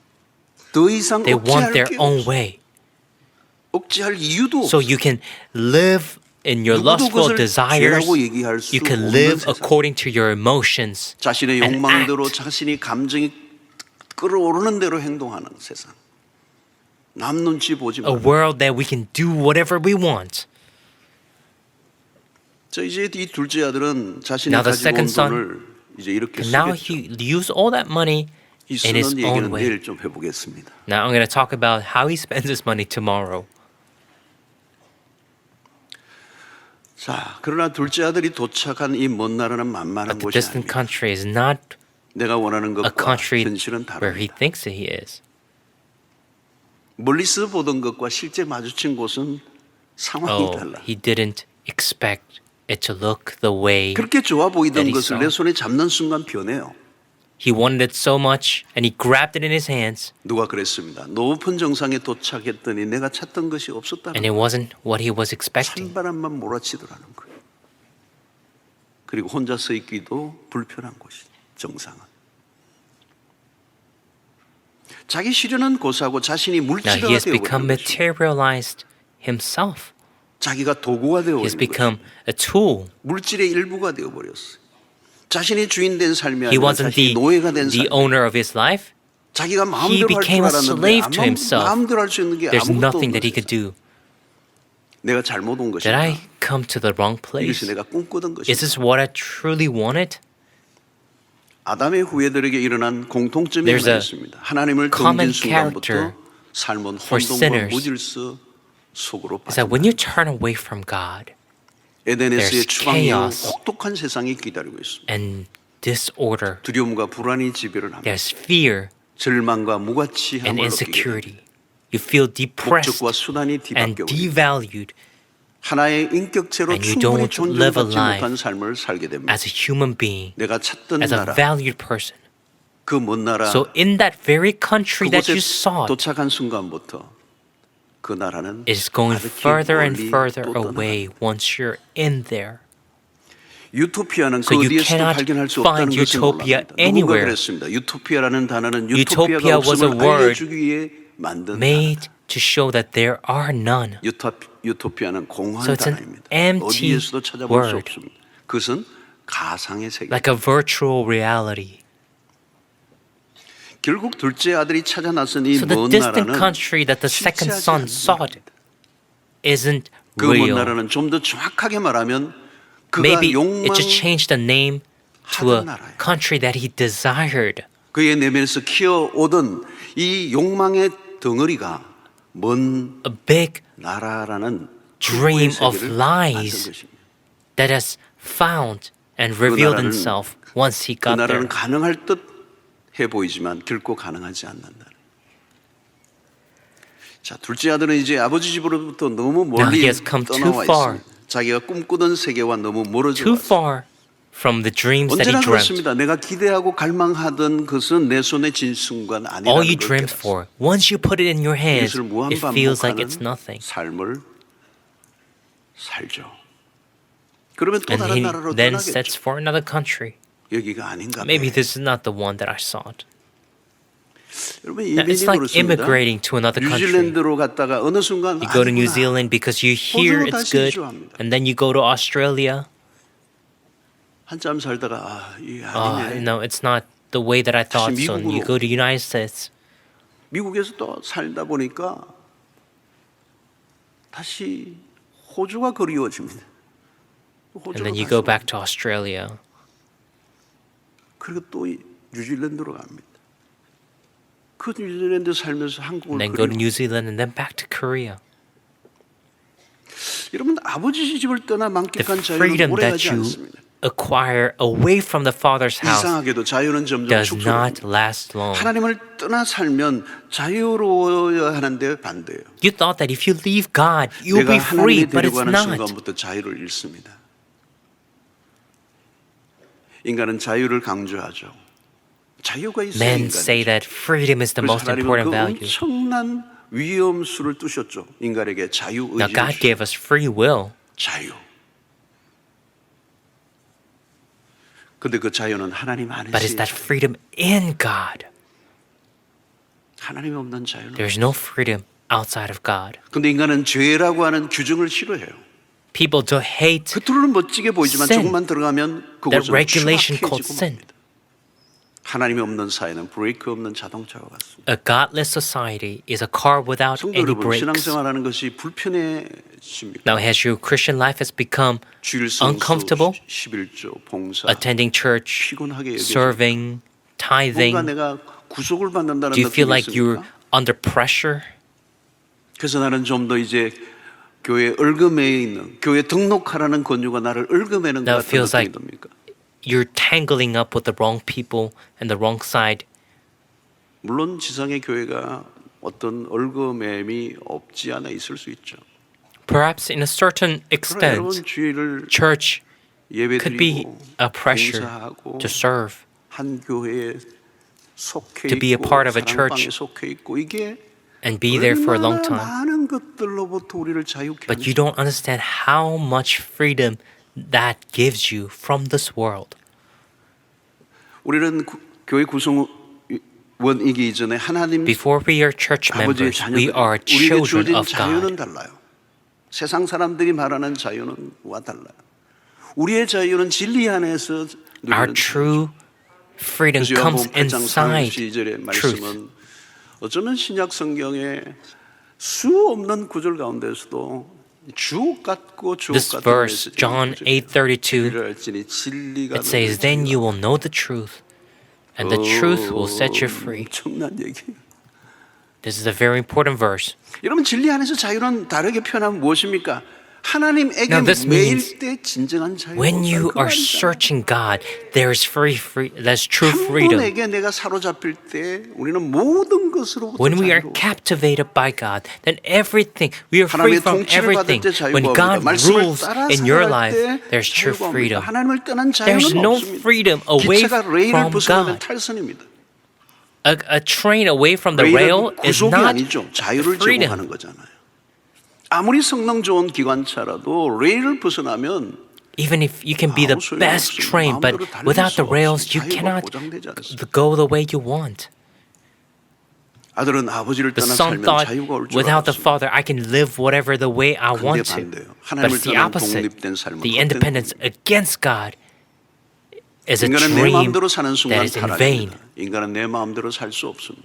더 이상 They want 억제할 their 게 own 없어. way. 억제할 이유도 So 없어. you can live in your 누구도 lustful 그것을 desires. 죄라고 얘기할 수 You can 없는 live 세상. according to your emotions 자신의 and 욕망대로 act. 자신이 감정이 끌어오르는 대로 행동하는 세상. 남 눈치 보지 A 마. world that we can do whatever we want. 자 이제 이 둘째 아들은 자신이 Now the 가지고 온 second son, 돈을 이제 이렇게 And now 쓰겠죠. he used all that money 이 in his 쓰는 own 얘기는 way. 내일 좀 해보겠습니다. Now I'm going to talk about how he spends his money tomorrow. 자 그러나 둘째 아들이 도착한 이 먼 나라는 만만한 But the 곳이 distant 아닙니다. country is not 내가 원하는 a 것과 country 현실은 where he 다릅니다. thinks that he is. 멀리서 보던 것과 실제 마주친 곳은 상황이 Oh, 달라. he didn't expect it to look the way 그렇게 좋아 보이던 that he 것을 saw. 내 손에 잡는 순간 변해요. he wanted it so much and he grabbed it in his hands 누가 그랬습니다. 높은 정상에 도착했더니 내가 찾던 것이 없었다는 and it wasn't what he was expecting. 찬바람만 몰아치더라는 거예요. 그리고 혼자 서 있기도 불편한 곳이 정상은. 자기 실현은 고사하고 자신이 Now he 물질화가 has become 되어버린 것입니다. materialized himself. 자기가 도구가 He has 되어버린 become 것입니다. a tool. 물질의 일부가 되어버렸어요. 자신이 주인 된 삶이 He 아니라 wasn't 자신이 노예가 된 the 삶. owner of his life. 자기가 He 마음대로 할 줄 became a 알았는데 slave to himself. 마음대로 할 수 있는 게 There's 아무것도 nothing 없는 that he could 세상. do. 내가 잘못 온 Did I 것인가? come to the wrong place? 이것이 내가 꿈꾸던 Is this 것인가? what I truly wanted? 아담의 후예들에게 일어난 공통점이 There's 하나 a 있습니다. 하나님을 common 등진 순간부터 character 삶은 for 혼돈과 sinners 무질서 속으로 Is that when you 빠진다. turn away from God 에덴에서의 there's 추방 이후 chaos. 혹독한 세상이 기다리고 있습니다. and disorder, 두려움과 불안이 지배를 합니다. there's fear 절망과 and 무가치함을 느끼게 됩니다. insecurity. You feel depressed 목적과 수단이 and 뒤바뀌어 버립니다. devalued 하나의 인격체로 and you 충분히 don't live a 존중받지 life 못한 삶을 살게 됩니다. as a human being, 내가 찾던 as a 나라, valued person. 그 먼 나라, So in that very country that 그곳에 you sought, 도착한 순간부터 그 나라는 it is going 가득히 further and 멀리 further 또 away 떠나갑니다. once you're in there. 유토피아는 So 그 you 어디에서도 cannot 발견할 수 find 없다는 것을 utopia 몰랍니다. 누군가 anywhere. 그랬습니다. 유토피아라는 단어는 Utopia 유토피아가 was a 없음을 word 알려주기 위해 만든 Made to show that there are none. 유토피아는 공허한 So it's an 단어입니다. empty 어디에서도 찾아볼 수 word. 없습니다. 그것은 가상의 세계. Like a virtual reality. 결국 둘째 아들이 찾아 나선 이 So the 먼 distant 나라는 country that the second 실체하지 son 않는 sought isn't 그 먼 real. 나라는 좀 더 정확하게 말하면 그가 Maybe it just 욕망 changed the name to a 하던 나라예요. country that he desired. 그의 내면에서 키워오던 이 욕망의 덩어리가 먼 A big 나라라는 dream 극보의 of 세계를 lies 만든 것입니다. that has found and revealed 나라는- himself once he 그 got 나라는 there. 가능할 듯 해 보이지만 결코 가능하지 않는다. 자, 둘째 아들은 이제 아버지 집으로부터 너무 Now 멀리 he has come too 떠나와 far. 있습니다. 자기가 꿈꾸던 세계와 너무 멀어져 Too 왔습니다. far from the dreams that he 언제나 dreamt. 그렇습니다. 내가 기대하고 갈망하던 것은 내 손에 진 순간 All 아니라는 you 걸 dreamed 깨닫습니다. for, once you put it in your hands, 이것을 it feels like 무한반복하는 it's nothing. 삶을 살죠. 그러면 또 And 다른 he 나라로 then sets 떠나겠죠. for another country. 여기가 아닌가 봐요. Maybe this is not the one that I sought. 여러분 It's 이민이 like 그렇습니다. immigrating to another country. 뉴질랜드로 갔다가 어느 순간 You go to New 아니구나. Zealand because you hear 호주로 it's 다시 good, 이주합니다. and then you go to Australia. 한참 살다가 이게 Oh, 아니네. no, it's not the way that I thought. So and you 미국으로. go to United States. 미국에서 또 살다 보니까 다시 호주가 그리워집니다. And 호주로 then you 다시 go 옵니다. back to Australia. 그리고 또 뉴질랜드로 갑니다. 그 뉴질랜드 살면서 And 한국을 then go to 그리워. New Zealand and then back to Korea. 여러분 아버지 집을 떠나 The 만끽한 자유는 freedom 오래가지 that you 않습니다. acquire away from the Father's house 이상하게도 자유는 점점 does 축소됩니다. not last long. 하나님을 떠나 살면 자유로워야 하는데 반대예요. You thought that if you leave God, you'll 내가 be free, 하나님이 but 되려고 it's 하는 not. 순간부터 자유를 잃습니다. 인간은 자유를 강조하죠. 자유가 있어야 Men say 인간이죠. that freedom is the 그래서 most 하나님은 important 그 value. 엄청난 위엄수를 두셨죠. 인간에게 자유 Now 의지를 God 주셨죠. gave us free will, 자유. 근데 그 자유는 하나님 but is 안에서 that freedom in God? 하나님이 없는 자유는 There's no freedom outside of God. 근데 인간은 죄라고 하는 규정을 싫어해요. People do hate 겉으로는 멋지게 보이지만 sin. 조금만 들어가면 that 그것은 regulation 추악해지고 called sin. 맙니다. 하나님이 없는 사회는 브레이크 없는 자동차와 같습니다. A godless society is a car without 성도 any 여러분, brakes. 신앙생활하는 것이 불편해집니까? Now, as your Christian life has become 주일 성수, uncomfortable, 11조, 봉사, attending church, 피곤하게 여겨집니까? serving, 뭔가 tithing, 내가 구속을 받는다는 do you feel 느낌이 like you're 있습니까? under pressure? 그래서 나는 좀 더 이제 교회 얼금에 있는 교회 등록하라는 권유가 나를 얼금매는 것 Now it 같은 feels 느낌이 like 듭니까? you're tangling up with the wrong people and the wrong side. 물론 지상의 교회가 어떤 얼금매이 없지 않아 있을 수 있죠. Perhaps in a certain 그러나 extent, 여러분 주일을 church could be 예배드리고 a pressure 봉사하고 to serve, 한 교회에 속해 to be a 있고 part of a 사랑방에 church 속해 있고 이게 and be there for a long 얼마나 time. 많은 것들로부터 우리를 자유케 But you 하는지 don't understand how much freedom that gives you from this world. 우리는 교회 구성 원이기 이전에 하나님 Before we are church 아버지의 members, we 자녀들, are 우리에게 children 주어진 of 자유는 God. 달라요. 세상 사람들이 말하는 자유는와 달라요. 우리의 자유는 진리 안에서 Our 누리는 true freedom 그래서 comes 요한복음 8장 inside 32절의 truth. 말씀은 어쩌면 신약 성경에 수 없는 구절 가운데서도 주옥 같고 주옥 This 같은 verse, 메시지가 John 구절이에요. 8:32, 그를 알지니 진리가 it says, "Then you will know the truth, and the truth will set you free." 엄청난 얘기예요. This is a very important verse. 여러분 진리 안에서 자유는 다르게 표현하면 무엇입니까? 하나님에게 Now, this 매일 means 때 진정한 자유가 When you 없다는 그 are 말이잖아요. searching God, there is that's true 한 freedom. 분에게 내가 사로잡힐 때 우리는 모든 것으로부터 When we are 자유로워. captivated by God, then everything, we are free 하나님의 from 통치를 everything. 받을 때 자유가 When 옵니다. God 말씀을 rules 따라 in your 살아갈 life, 때 there's true 자유가 옵니다. freedom. 하나님을 떠난 There's 자유는 no 없습니다. freedom away 기차가 레일을 from 벗어나면 God. 탈선입니다. A train away from the rail 레일은 is 구속이 not 아니죠. 자유를 freedom. 제공하는 거잖아요. 아무리 성능 좋은 기관차라도 레일을 벗어나면 Even if you can be the 아무 소용이 best 없습니다. train, but 마음대로 달릴 without the 수 rails, 없습니다. you 자유가 cannot 보장되지 않습니다. go the way you want. 아들은 아버지를 The 떠나 son 살면 thought, 자유가 올 줄 without the 알았습니다. father, I can live whatever the way I 근데 want to. 반대요. But 하나님을 it's the 떠난 opposite. 독립된 삶은 The 헛된 independence 꿈입니다. against God is a 인간은 내 dream 마음대로 사는 that 순간 is in vain. 타락입니다. 인간은 내 마음대로 살 수 없습니다.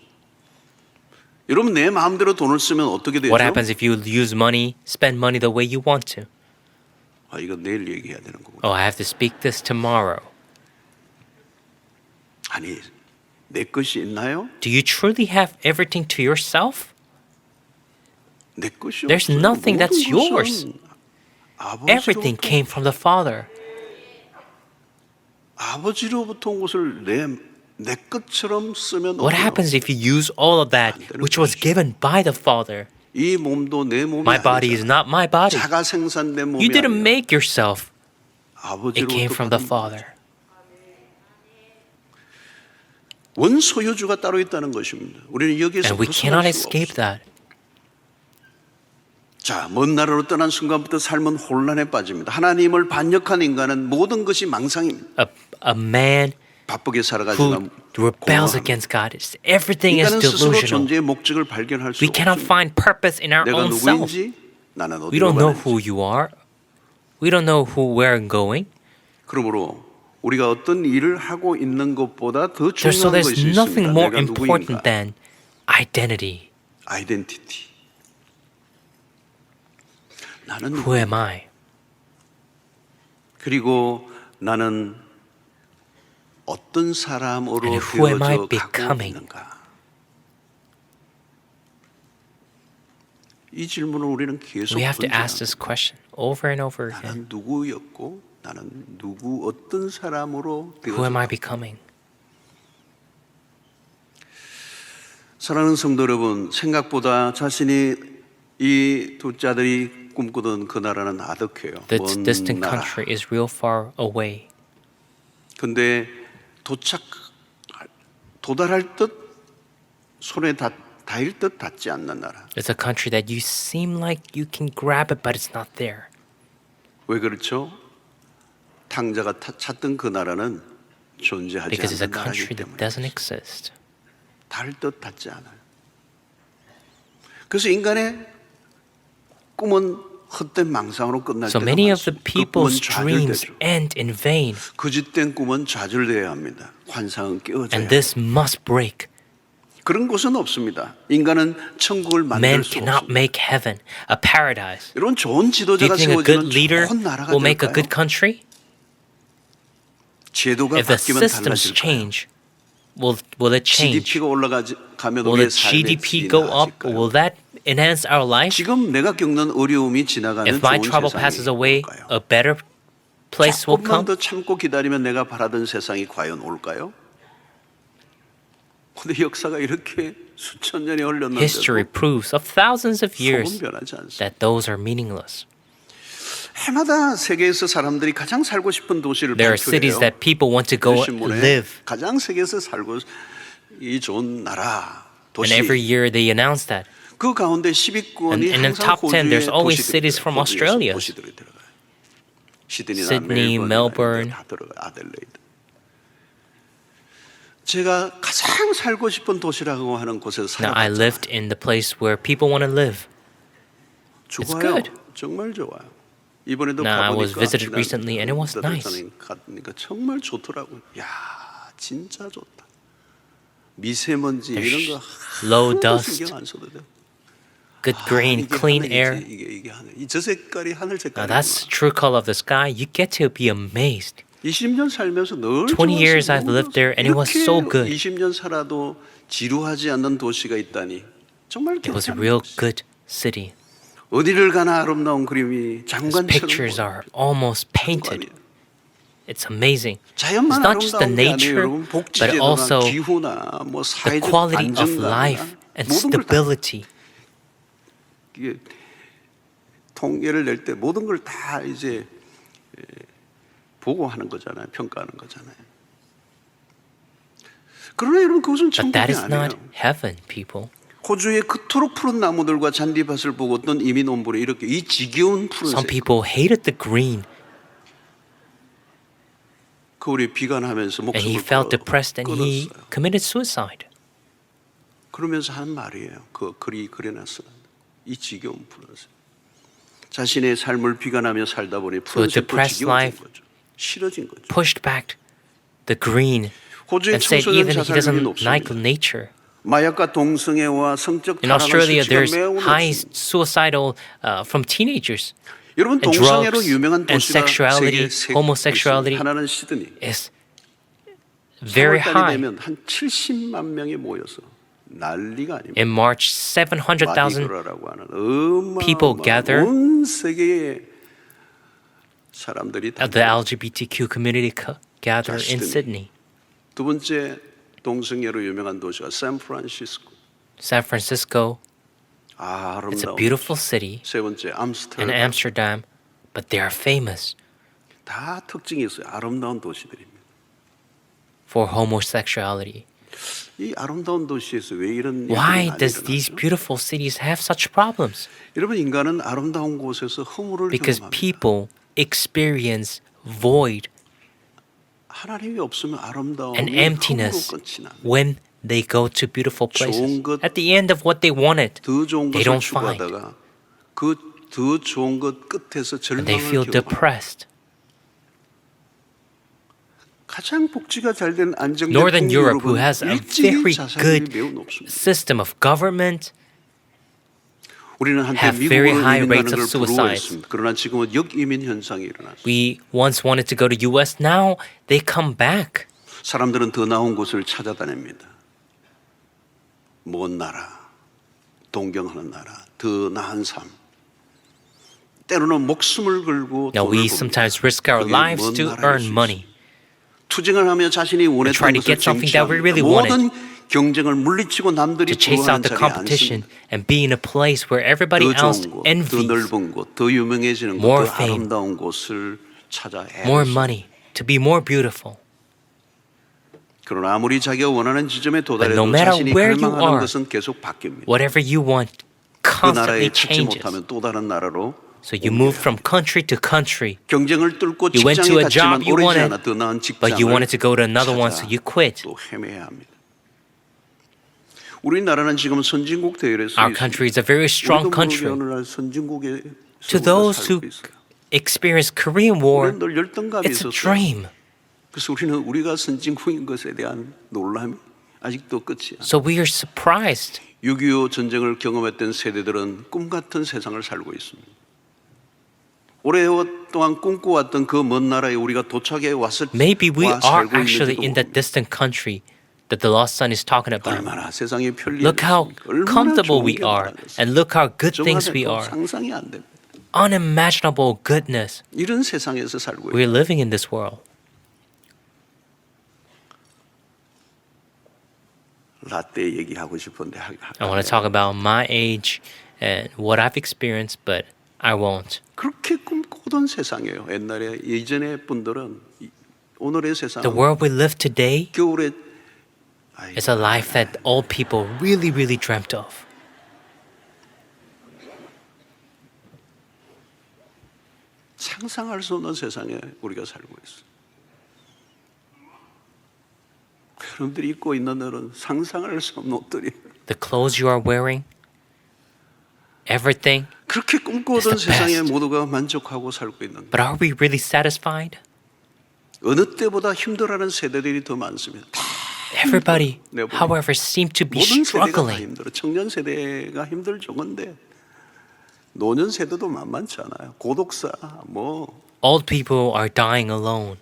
여러분 내 마음대로 돈을 쓰면 어떻게 되죠? What happens if you use money, spend money the way you want to? 아 이거 내일 얘기해야 되는 거고. Oh, I have to speak this tomorrow. 아니 내 것이 있나요? Do you truly have everything to yourself? 내 것이 There's 없어요. nothing 모든 that's yours. 것은 Everything 아버지로부터 came from the Father. 아버지로부터 온 것을 내 것처럼 쓰면 What 어때요? happens if you use all of that which was given by the Father? 이 몸도 내 몸이 My body is 아니잖아. not my body. 자가 생산된 몸이 You didn't 아니에요. make yourself. It 아버지로부터 came from the 받은 Father. 원소유주가 따로 있다는 것입니다. 우리는 여기에서 And we cannot 벗어날 수가 escape 없어요. that. 자, 먼 나라로 떠난 순간부터 삶은 혼란에 빠집니다. 하나님을 반역한 인간은 모든 것이 망상입니다. A man 바쁘게 who 살아가지만 rebels 공허합니다. against God, everything is 인간은 스스로 delusional. 존재의 목적을 발견할 수 We cannot 없습니다. find purpose in our 내가 own self. 누구인지 나는 We 어디로 don't know 가는지. who you are. We don't know where I'm going. 그러므로 우리가 어떤 일을 하고 있는 것보다 더 So 중요한 there's 것이 nothing 있습니다. more 내가 important 누구인가? than identity. 아이덴티티. 나는 Who am I? 그리고 나는 어떤 사람으로 And who am I 되어져 가고 becoming? 있는가? 이 질문을 우리는 계속 We have to ask 던져야 this question over and over again. 나는 누구였고 나는 누구 어떤 사람으로 Who am I 되어져 becoming? 사랑하는 성도 여러분, 생각보다 자신이 이 둘째 아들이 꿈꾸던 그 나라는 아득해요. This 먼 distant 나라. country is real far away. 근데 도달할 듯 손에 닿을 듯 닿지 않는 나라. It's a country that you seem like you can grab it, but it's not there. 왜 그렇죠? 탕자가 찾던 그 나라는 존재하지 Because it's a 않는 나라이기 country that 때문에 doesn't exist. 닿을 듯 닿지 않아요. 그래서 인간의 꿈은 헛된 망상으로 끝날 So 때가 many of the 많습니다. 그 꿈은 people's dreams 좌절되죠. end in vain, 거짓된 꿈은 좌절되어야 합니다. 환상은 깨어져야 and 합니다. this must break. 그런 곳은 없습니다. 인간은 천국을 만들 Man 수 cannot 없습니다. make heaven a paradise. 여러분 좋은 Do you 지도자가 think a good 세워지는 leader 좋은 나라가 will make a 될까요? good country? 제도가 If the 바뀌면 systems 달라질까요? change, will it change? GDP가 올라가면 Will 우리의 the 삶의 GDP 질이 go up? 나아질까요? Will that enhance our life? 지금 내가 겪는 어려움이 지나가는 If my 좋은 trouble 세상이 passes away, 올까요? a better place will 조금만 come? 더 참고 기다리면 내가 바라던 세상이 과연 올까요? 근데 역사가 이렇게 수천 년이 History 흘렀는데도 proves of thousands of 속은 years 변하지 않습니다. that those are meaningless. 해마다 세계에서 사람들이 가장 살고 싶은 도시를 There are cities 발표해요. that people want to go 신문에 live, 가장 세계에서 살고 이 좋은 나라 and 도시. every year they announce that. 그 가운데 10위권이 And in the 항상 top 10, there's 호주의 always 도시들이 cities from 들어가요. Australia. 도시들이 들어가요. 시드니나 Sydney, 멜버른, Melbourne. 다 들어가요. 아델레이드. 제가 가장 살고 싶은 도시라고 하는 곳에서 Now, I 살아봤잖아요. lived in the place where people want to live. 좋아요. good. 정말 좋아요. 이번에도 Now, I was 가보니까 visited recently and it was nice. 가니까 정말 좋더라고요. 야, 진짜 좋다. 미세먼지 There's 이런 거 low 하나도 dust. 신경 안 써도 돼요. Good green, 이게 clean 하늘이지. air. 이게 하늘. 이 저 색깔이 하늘 Now, 색깔이. that's the true color of the sky. You get to be amazed. 20년 살면서 늘 20 years 좋았어요. I've lived there and it was 이렇게 so good. 20년 살아도 지루하지 않는 도시가 있다니 정말 It was a 괜찮은 real 도시. good city. 어디를 가나 아름다운 그림이 His 장관처럼 pictures are almost painted. It's amazing. 자연만 It's not just the 아름다운 게 아니에요, nature, 여러분. but 복지제도나 also 기후나 뭐 the 사회적 quality of 안정감이나 life and 모든 걸 다 stability. 이게 통계를 낼 때 모든 걸 다 이제 보고 하는 거잖아요, 평가하는 거잖아요. 그러나 여러분 그것은 But that 천국이 is not 아니에요. heaven, people. 호주의 그토록 푸른 나무들과 잔디밭을 보고 어떤 이민 온분이 이렇게 이 지겨운 푸른색 Some people hated the green 그울에 비관하면서 and he 목숨을 felt depressed and he 끊었어요. committed suicide. 그러면서 한 말이에요. 그 글이 그려놨어요. 이 지겨운 푸른색. 자신의 삶을 비관하며 살다 보니 푸른색도 depressed 지겨워진 life 거죠. 싫어진 거죠. Pushed back the green 호주의 and said 청소년 even he 자살률이 doesn't like 높습니다. nature. 마약과 동성애와 성적 In 타락의 Australia, 수치가 there's 매우 high 높습니다. suicidal from teenagers. 여러분 and 동성애로 drugs 유명한 and 도시가 sexuality, 세계 homosexuality 하나는 시드니. Is very 4월달이 high. 되면 한 70만 명이 모여서 난리가 아닙니다. In March, 700,000 마디그라라고 하는 people gather. 온 세계의 사람들이 다 the LGBTQ community gather in Sydney. Sydney. 두 번째 동성애로 유명한 도시가 샌프란시스코. San Francisco, it's a 아름다운 beautiful city. 세 번째 And 암스테르담. Amsterdam, but they are famous 다 특징이 있어요. 아름다운 도시들입니다. for homosexuality. 이 아름다운 도시에서 왜 이런 Why 일들이 does these 일어나죠? beautiful cities have such problems? 여러분 인간은 아름다운 곳에서 허물을 Because 경험합니다. people experience void 하나님이 없으면 아름다움이 and 허물로 emptiness 끝이 납니다. when they go to beautiful places. 좋은 것, At the end of what they wanted, 더 좋은 they 것을 don't find. 추구하다가 그 더 좋은 것 끝에서 And they feel 절망을 경험합니다. depressed. 가장 복지가 잘 된 안정된 Northern 북유럽은 Europe, who has a 일찍이 very 자살률이 good 매우 높습니다. system of government, 우리는 한때 have very 미국으로 high 이민 가는 rates 걸 of suicides. 부러워했습니다. 그러나 지금은 역이민 현상이 일어났습니다. we once wanted to go to US, now they come back. 사람들은 더 나은 곳을 찾아다닙니다. 먼 나라, 동경하는 나라, 더 나은 삶. 때로는 목숨을 걸고 Now 돈을 we 법니다. sometimes risk our 그게 lives 먼 to 나라일 earn 수 money. 있습니다. 투쟁을 하며 자신이 원했던 try to 것을 get something that we 쟁취합니다. really 모든 경쟁을 물리치고 남들이 To chase 부러워하는 out the 자리에 competition 앉습니다. and be in a place where everybody 더 else 좋은 곳, 더 envies 넓은 곳, 더 유명해지는 곳, More 더 fame. 아름다운 곳을 찾아 more 애쓰습니다. money, to be more beautiful. 그러나 아무리 자기가 원하는 지점에 no 도달해도 matter 자신이 where you 갈망하는 are, 것은 계속 바뀝니다. Whatever you want 그 constantly 나라에 찾지 changes. 못하면 또 다른 나라로 So you move from country to country, 경쟁을 뚫고 You went to 직장에 a job 갔지만 you 오래지 wanted, 않아 더 나은 but you wanted to go to 직장을 another one, so 찾아 you quit. 또 헤매야 합니다. 우리나라는 지금 선진국 대열에 서 Our country is a very strong 우리도 모르게 country. 어느 날 선진국에 To those who experience Korean War, 우리는 늘 열등감이 it's a 있었어요. dream. 그래서 우리는 우리가 선진국인 것에 대한 놀람이 아직도 끝이 안. So we are surprised. 6.25 전쟁을 경험했던 세대들은 꿈 같은 세상을 살고 있습니다. 오랫동안 꿈꿔왔던 그 먼 나라에 우리가 도착해 왔을 Maybe we 와 are 살고 actually 있는지도 in that 모릅니다. distant country that the lost son is talking about. 얼마나 세상에 편리해. Look how 얼마나 comfortable 좋은 we 게 are, 많아졌어요. and look how good things we 정말 are. 상상이 안 됩니다. Unimaginable goodness. 이런 세상에서 살고 있어요. We're living in this world. 라떼 얘기하고 싶은데 I want to talk about my age and what I've experienced, but I won't. 그렇게 꿈꾸던 세상이에요. 옛날에 예전의 분들은 오늘의 세상은 The world we live today 겨울에 is a life that old people really, really dreamt of. 상상할 수 없는 세상에 우리가 살고 있어요. 여러분들이 입고 있는 옷은 상상할 수 없는 옷들이 The clothes you are wearing, everything. 그렇게 꿈꾸던 It's the 세상에 best. 모두가 만족하고 살고 있는 But are we really satisfied? 어느 때보다 힘들어하는 세대들이 더 많습니다. Everybody, 네, 보니 however, seem to be 모든 세대가 다 struggling. 힘들어. 청년 세대가 힘들죠. 근데 노년 세대도 만만치 않아요. 고독사 뭐 Old people are dying alone.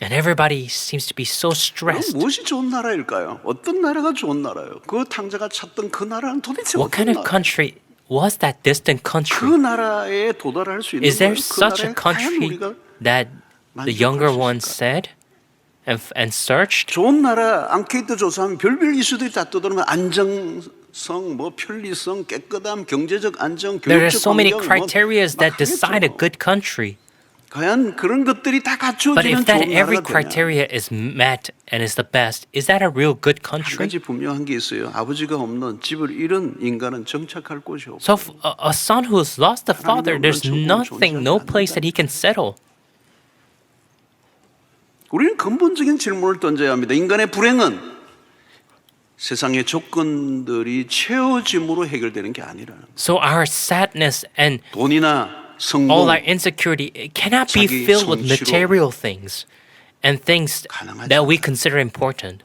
And everybody seems to be so 그럼 stressed. 무엇이 좋은 나라일까요? 어떤 나라가 좋은 나라예요? 그 탕자가 찾던 그 나라는 도대체 What 어떤 kind of 나라? country was that distant 그 country? 나라에 도달할 수 있는 Is there 거예요? 그 such a 나라에 과연 country 우리가 that the younger 만족할 수 ones 있을까요? said and searched? 좋은 나라 앙케이트 조사하면 별별 이슈들이 다 떠들면 안정성, 뭐 편리성, 깨끗함, 경제적 안정, There are 교육적 so many 환경 criterias that 막 decide a 하겠죠. good country. 과연 그런 것들이 다 But 갖추어지면 if that 좋은 every 나라가 되냐? criteria is met and is the best, is that a real good 한 country? 가지 분명한 게 있어요. 아버지가 없는 집을 잃은 인간은 정착할 곳이 없고 So a son who has lost the father, there's nothing, no place that he can settle. 우리는 근본적인 질문을 던져야 합니다. 인간의 불행은 세상의 조건들이 채워짐으로 해결되는 게 아니라는 거예요. So our sadness and 돈이나 all 성공, our insecurity it cannot be 자기 filled with 성취로 material things and things 가능하지 that we 않아요. consider important.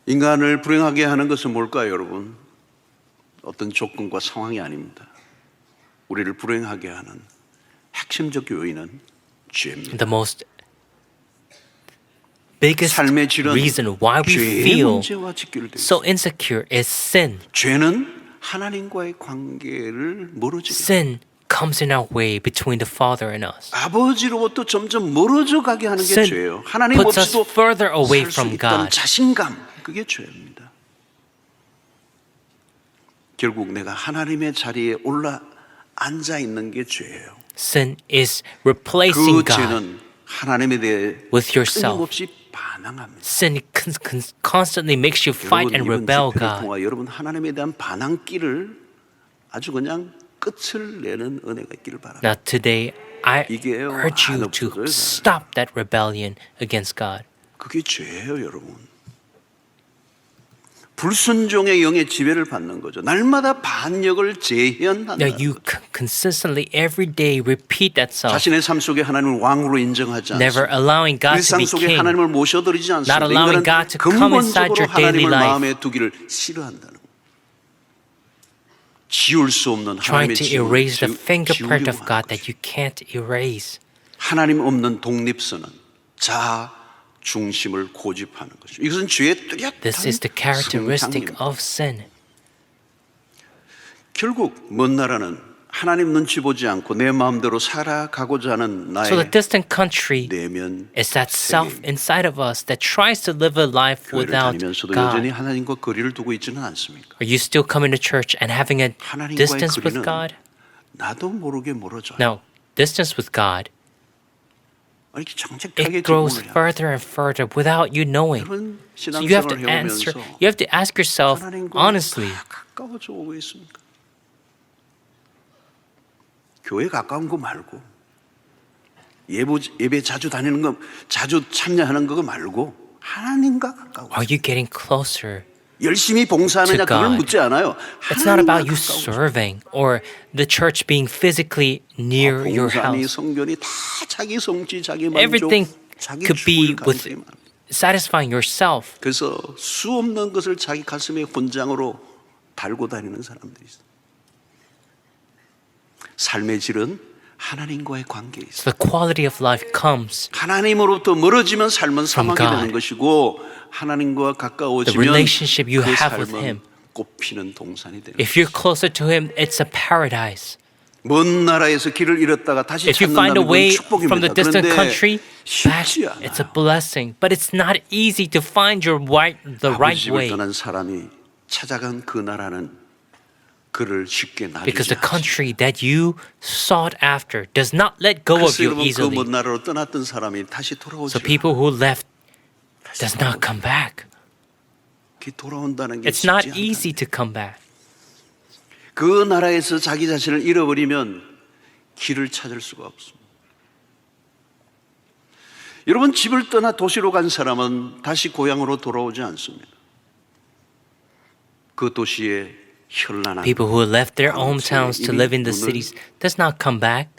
인간을 불행하게 하는 것은 뭘까요, 여러분? 어떤 조건과 상황이 아닙니다. 우리를 불행하게 하는 핵심적 요인은 죄입니다. The most biggest 삶의 질은 reason why we 죄의 feel 문제와 직결되어 so 있습니다. insecure is sin. 죄는 하나님과의 관계를 멀어지게 Sin comes in our way between the Father and us. 아버지로부터 점점 멀어져 가게 하는 게 Sin 죄예요. 하나님 puts us 없이도 further away 살 수 from 있다는 God. 자신감, 그게 죄입니다. 결국 내가 하나님의 자리에 올라 앉아 있는 게 죄예요. Sin is 그 replacing God. 죄는 하나님에 대해 with yourself. 끊임없이 반항합니다. Sin constantly makes you fight and 여러분, 이번 rebel 집회를 God. 통해 여러분 하나님에 대한 반항기를 아주 그냥 끝을 내는 은혜가 있기를 바랍니다. Now today, I 이게요, urge you 안 to 없어져요, 잘. stop that rebellion against God. 그게 죄예요, 여러분. 불순종의 영의 지배를 받는 거죠. 날마다 반역을 재현한다. Now you consistently every day repeat that self, 자신의 삶 속에 하나님을 왕으로 인정하지 never 않습니다. allowing God to 일상 be 속에 king. 하나님을 모셔드리지 않습니다. Not allowing 인간은 God to come inside 근본적으로 your daily 하나님을 life. 마음에 두기를 싫어한다는 거예요. 지울 수 없는 Trying 하나님의 to 지음을 erase the fingerprint 지우려고 of God 하는 that 것이죠. you can't erase. 하나님 없는 독립선은 자아 중심을 고집하는 것이죠. 이것은 죄의 뚜렷한 This is the characteristic 성향입니다. of sin. 결국 먼 나라는 하나님 눈치 보지 않고 내 마음대로 살아가고자 하는 나의 So the distant country 내면 is that self 세계입니다. inside of us that tries to live a life 교회를 without 다니면서도 여전히 God. 하나님과 거리를 두고 있지는 않습니까? Are you still coming to church and having a 하나님과의 distance with 거리는 God? 나도 모르게 멀어져요. No, distance with God, 이렇게 정직하게 it grows 질문을 해요. further and further without you knowing. 여러분 So you have to 신앙생활을 answer, 해오면서 you have to ask yourself 하나님과 honestly, 가까워져 오고 있습니까? 교회 가까운 거 말고 예배 자주 다니는 거 자주 참여하는 거 말고 하나님과 가까워. are you getting closer? 열심히 봉사하느냐 to 그걸 God. 묻지 않아요. It's not 하나님과 about you 가까워져. serving or the church being physically near your 봉사니 house. 성견이 다 자기 성취, 자기 만족, Everything 자기 could be 추구를 with 가리키만. satisfying yourself. 그래서 수 없는 것을 자기 가슴에 혼장으로 달고 다니는 사람들이 있어요. 삶의 질은 하나님과의 관계에 있어요. So the quality of life comes. 하나님으로부터 멀어지면 삶은 사망이 God. 되는 것이고 하나님과 The 가까워지면 relationship you 그 have with 삶은 Him. 꽃피는 동산이 되는 If you're closer to Him, it's a paradise. 먼 나라에서 길을 잃었다가 다시 If you find 찾는다는 a 건 way from the 축복입니다. distant 그런데 country back, 쉽지 it's a 않아요. blessing. But it's not easy to find the right 아버지 집을 way. 떠난 사람이 찾아간 그 나라는 그를 쉽게 Because 놔주지 the 않습니다. country that you sought after does not let go of 그래서 you 여러분 그 easily. 먼 나라로 떠났던 사람이 다시 돌아오지 So people who left does not come back. 돌아온다는 게 It's not 쉽지 easy 않다. to come back. 그 나라에서 자기 자신을 잃어버리면 길을 찾을 수가 없습니다. 여러분, 집을 떠나 도시로 간 사람은 다시 고향으로 돌아오지 않습니다. 그 도시의 현란한 People who left their hometowns to 이미 live in the 눈을 cities does not come back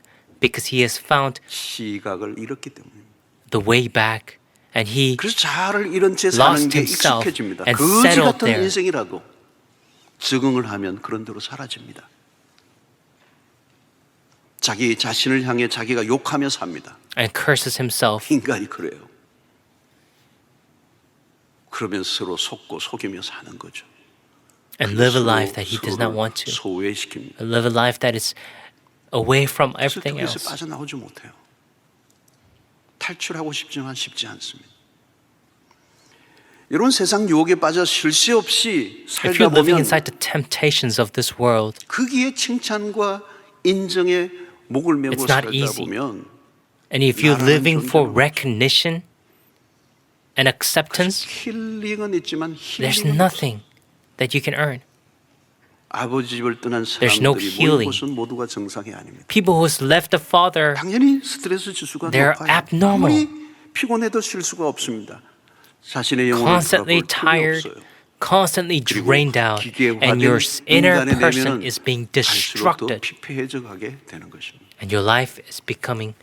because he has found 시각을 잃었기 때문입니다. the way back and he 그래서 자아를 잃은 채 사는 lost 게 himself 익숙해집니다. and 거지 settled 같은 there. 인생이라도 적응을 하면 그런 대로 사라집니다. 자기 자신을 향해 자기가 욕하며 삽니다. and curses himself. 인간이 그래요. 그러면 서로 속고 속이며 사는 거죠. And live a life that he does not want to. 소외시킵니다. Live a life that is away from 그래서 everything 거기서 else. 빠져나오지 못해요. 탈출하고 싶지만 쉽지 않습니다. 이런 세상 유혹에 빠져 쉴 새 없이 If 살다 you're living 보면 inside the temptations of this world, 거기에 칭찬과 인정에 목을 메고 It's not 살다 easy. 보면 and if you're 나라는 living for 존재가 recognition and acceptance, 힐링은 있지만 there's 힐링은 nothing that you can earn. 아버지 집을 떠난 There's no 사람들이 모인 healing. 곳은 모두가 정상이 아닙니다. People who's left the Father, 당연히 스트레스 지수가 They're 높아요. abnormal. 아무리 피곤해도 쉴 수가 없습니다. 자신의 영혼을 constantly 돌아볼 틈이 tired, 없어요. constantly 그리고 drained out, 기계화된 and your inner 인간의 person 내면은 is being 갈수록 더 destructed, 피폐해져 가게 되는 것입니다. and your life is becoming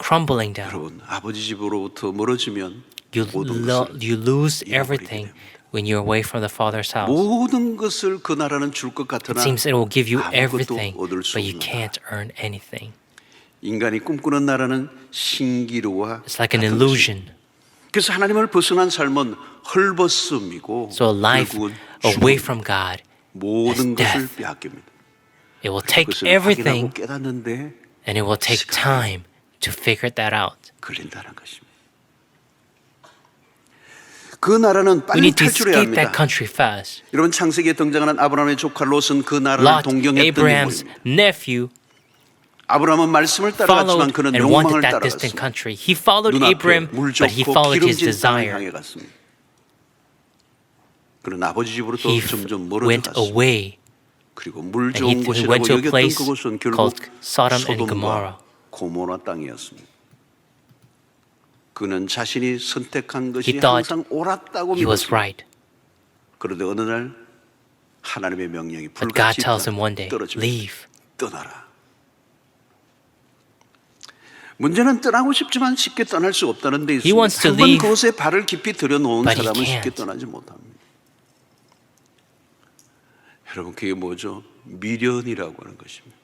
crumbling down. 여러분, 아버지 집으로부터 멀어지면 You, 모든 것을 you lose 잃어버리게 everything 됩니다. when you're away from the Father's house. 모든 것을 그 나라는 줄 것 It 같으나 seems it will give you 아무것도 everything, 얻을 수 but you 없는 can't earn anything. 인간이 꿈꾸는 나라는 신기루와 It's like an 같은 illusion. 것입니다. 그래서 하나님을 벗어난 삶은 헐벗음이고 So a life 결국은 away 죽음, from God, 모든 is 것을 death. 빼앗깁니다. it will take 그것을 everything, 확인하고 깨닫는데 and it will take time to figure that out. 걸린다는 것입니다. 그 나라는 We 빨리 need to 탈출해야 escape 합니다. that country fast. 여러분, 창세기에 등장하는 아브라함의 조카 롯은 그 나라를 Lot, 동경했던 Abraham's 인물입니다. nephew, 아브라함은 말씀을 따라갔지만 followed 그는 and 욕망을 wanted that distant 따라갔습니다. country. He followed 눈앞에 Abraham, 물 but he 좋고 followed his 기름진 땅을 desire. 향해 갔습니다. 그는 아버지 집으로부터 He 점점 went 멀어져 갔습니다. away, 그리고 물 and 좋은 he 곳이라고 went to a 여겼던 place 그곳은 결국 called Sodom and Gomorrah. 소돔과 고모라 땅이었습니다. 그는 자신이 선택한 것이 He thought 항상 옳았다고 He was 믿었습니다. right. 그런데 어느 날 하나님의 명령이 But God 불같이 tells him one day, 떨어집니다. leave. 떠나라. 문제는 떠나고 싶지만 쉽게 떠날 수 없다는 데 He wants 있습니다. to 한번 leave, 그곳에 발을 깊이 들여놓은 but he 사람은 쉽게 can't. 떠나지 못합니다. 여러분, 그게 뭐죠? 미련이라고 하는 것입니다.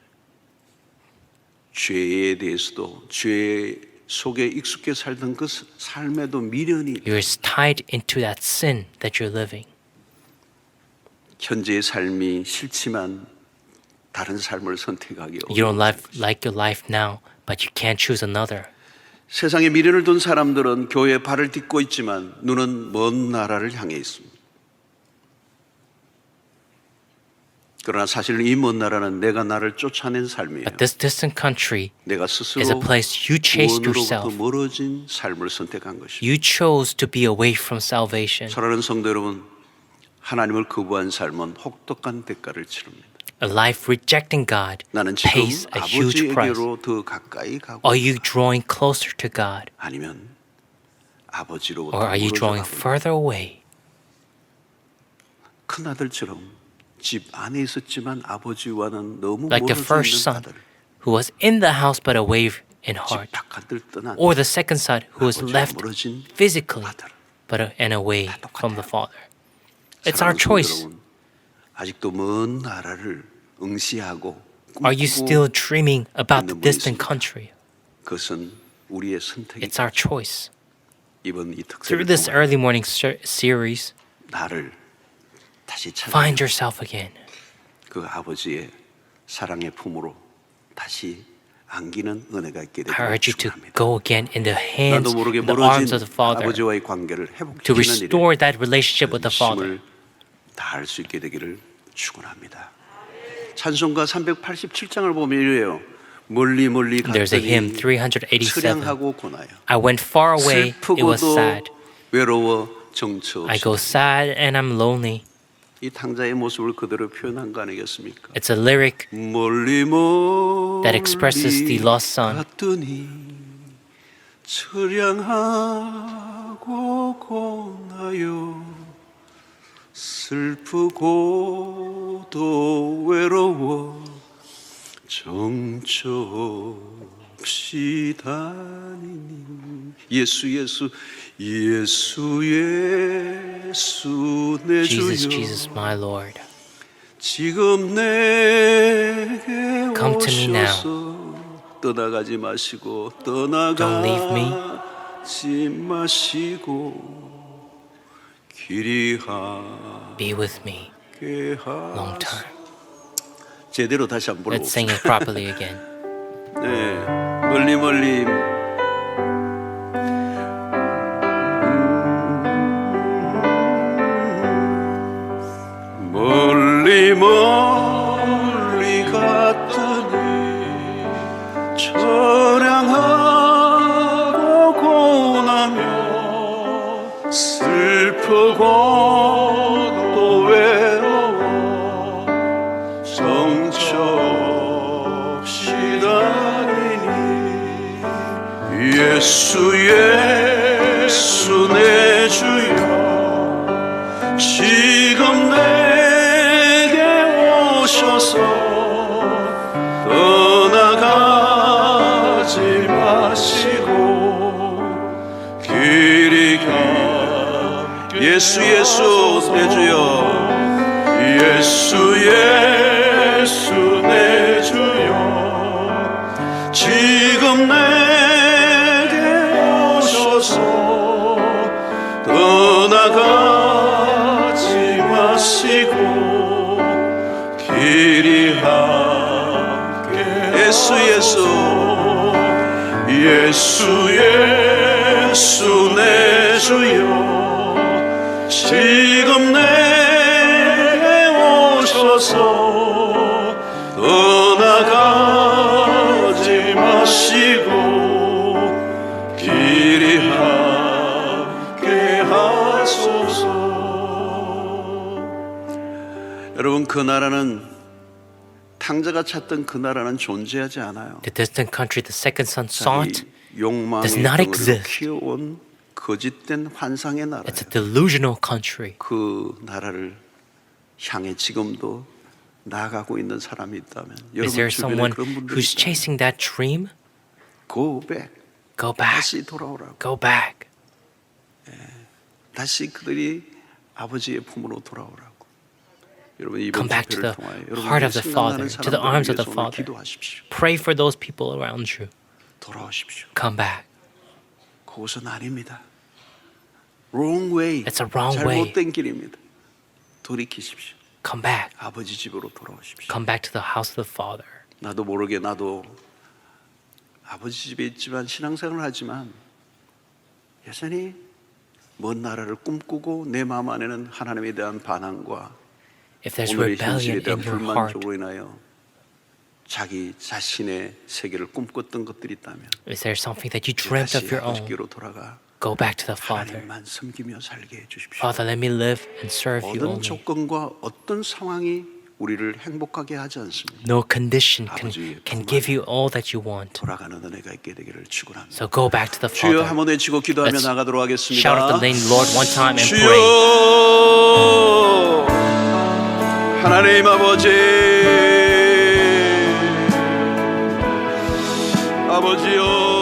죄에 대해서도 죄 속에 익숙해 살던 그 삶에도 미련이 You're tied into that sin that you're living. 현재의 삶이 싫지만 다른 삶을 선택하기 You don't 어려워요. like your life now, but you can't choose another. 세상에 미련을 둔 사람들은 교회에 발을 딛고 있지만 눈은 먼 나라를 향해 있습니다. 그러나 사실 이 먼 나라는 내가 나를 쫓아낸 삶이에요. But this distant country 내가 is a 스스로 place you chased 구원으로부터 yourself. 멀어진 삶을 선택한 것이죠. You chose to be away from salvation. 사랑하는 성도 여러분, 하나님을 거부한 삶은 혹독한 대가를 치릅니다. A life rejecting God 나는 지금 pays a huge price. 아버지에게로 더 가까이 가고 Are you drawing closer to God, 아니면 아버지로부터 or are you drawing 멀어져 가고 further away? 큰 아들처럼 집 안에 있었지만 아버지와는 너무 Like the 멀어져 first 있는 son 아들, who was in the house but away in 집 heart, 바깥을 떠난 or the second son who was 아버지와 left 멀어진 physically 아들. but and away 다 똑같아요. from the Father. It's our 사랑하는 성도 choice. 여러분, 아직도 먼 나라를 응시하고 Are you still 꿈꾸고 dreaming about the 있는 분이 distant 있습니다. country? 그것은 우리의 선택이 It's our choice. 이번 이 Through 특세를 this 통해 early morning series, 나를 다시 찾아 find yourself again. 그 아버지의 사랑의 품으로 다시 안기는 은혜가 있게 되기를 I urge you to 축원합니다. go again in the hands, 나도 모르게 in the arms 멀어진 of the Father, 아버지와의 관계를 to 회복시키는 restore 일에 that relationship with the Father. 힘을 다할 수 있게 되기를 축원합니다. 찬송가 387장을 보면 이래요. 멀리 멀리 There's a hymn, 갔더니 387. 처량하고 고나요. I went far away, it was 슬프고도 sad. 외로워 정처 I go 없이. sad and I'm lonely. 이 탕자의 모습을 그대로 표현한 거 아니겠습니까? It's a lyric 멀리 멀리 that expresses the lost son. 갔더니 처량하고 고나요 슬프고도 외로워 정처없이 다니니 예수 예수 예수 예수 내 Jesus, 주여 Jesus, my Lord. 지금 내게 Come to me now. 오셔서 떠나가지 마시고 Don't leave me. 떠나가지 마시고 길이 Be with me 함께 long 하소서. time. 제대로 다시 한번 Let's sing 불러봅시다. it properly again. 네, 멀리 멀리 멀리 멀리 갔더니 처량하고 고나며 슬프고 또 외로워 정처없이 다니니 예수 예수 내 주여 지금 내게 오셔서 떠나가지 마시고 길이 가 예수 예수 내 주여 예수 예수 내 주여 지금 내게 오셔서 떠나가지 마시고 길이 함께 예수 예수 예수 예수 내 주여 지금 내게 오셔서 떠나가지 마시고 길이 함께 하소서. 여러분 그 나라는 탕자가 찾던 그 나라는 존재하지 않아요. The distant country the second son sought, 욕망의 does not 덩어리로 exist. 키워온 거짓된 환상의 나라예요. it's a delusional country. 그 나라를 향해 지금도 나아가고 있는 사람이 있다면 Is 여러분 there 주변에 someone 그런 분들이 who's 있다면 chasing that dream? Go back. Go back. 다시 돌아오라고. Go back. 다시 그들이 아버지의 품으로 돌아오라고. 여러분 이번 Come back to 집회를 the 통하여 heart of the Father, 생각나는 to the arms of the 사람들을 위해서 오늘 Father. 기도하십시오. Pray for those people around you. 돌아오십시오. Come back. 그것은 아닙니다. Wrong way. It's a wrong way. 잘못된 길입니다. 돌이키십시오. Come back. 아버지 집으로 돌아오십시오. Come back to the house of the Father. 나도 모르게 나도 아버지 집에 있지만 신앙생활을 하지만 여전히 먼 나라를 꿈꾸고 내 마음 안에는 하나님에 대한 반항과 If there's 오늘의 rebellion 현실에 대한 in your heart, 불만족으로 인하여 자기 자신의 세계를 꿈꿨던 것들이 있다면 is there something that you dreamt 다시 of your own? 아버지께로 돌아가 Go back to the Father. 하나님만 섬기며 살게 해주십시오. Father, let me live and serve you 어떤 only. 조건과 어떤 상황이 우리를 행복하게 하지 않습니다. No condition 아버지의 can 품 give you all that you want. 돌아가는 은혜가 있게 되기를 축원합니다. So go back to the 주여 Father. 한번 외치고 기도하며 Let's 나가도록 하겠습니다. Shout out the name Lord one time and 주여 pray. 하나님 아버지 아버지여